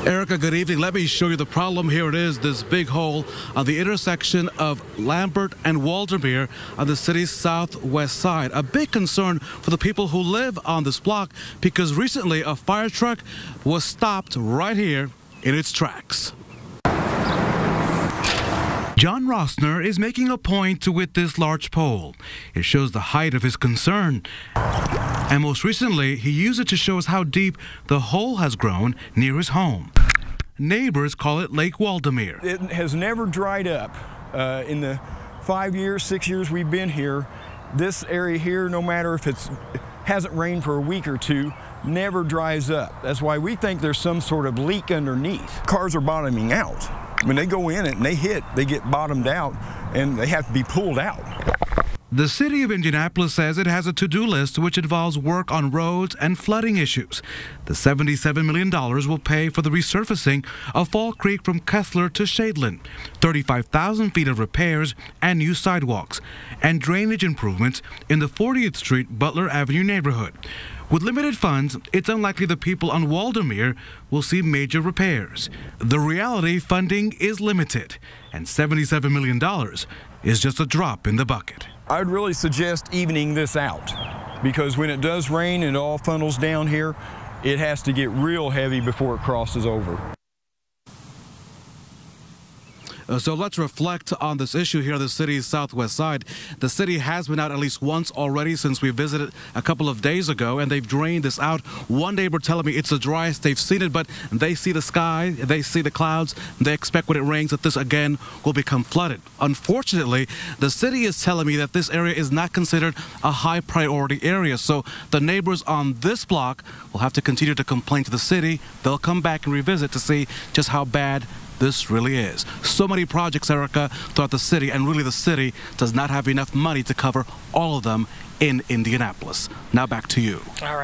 Erica, good evening. Let me show you the problem. Here it is, this big hole on the intersection of Lambert and Waldermere on the city's southwest side. A big concern for the people who live on this block because recently a fire truck was stopped right here in its tracks. John Rossner is making a point with this large pole. It shows the height of his concern. And most recently, he used it to show us how deep the hole has grown near his home. Neighbors call it Lake Waldermere. It has never dried up. In the 6 years we've been here, this area here, no matter if it hasn't rained for a week or two, never dries up. That's why we think there's some sort of leak underneath. Cars are bottoming out. When they go in it and they hit, they get bottomed out and they have to be pulled out. The city of Indianapolis says it has a to-do list which involves work on roads and flooding issues. The $77 million will pay for the resurfacing of Fall Creek from Kessler to Shadeland, 35,000 feet of repairs and new sidewalks, and drainage improvements in the 40th Street Butler Avenue neighborhood. With limited funds, it's unlikely the people on Waldermere will see major repairs. The reality, funding is limited, and $77 million is just a drop in the bucket. I'd really suggest evening this out, because when it does rain and it all funnels down here, it has to get real heavy before it crosses over. So let's reflect on this issue here on the city's southwest side. The city has been out at least once already since we visited a couple of days ago, and they've drained this out. One neighbor telling me it's the driest they've seen it, but they see the sky, they see the clouds, and they expect when it rains that this again will become flooded. Unfortunately, the city is telling me that this area is not considered a high priority area, so the neighbors on this block will have to continue to complain to the city. They'll come back and revisit to see just how bad this really is. So many projects, Erica, throughout the city, and really the city does not have enough money to cover all of them in Indianapolis. Now back to you. All right.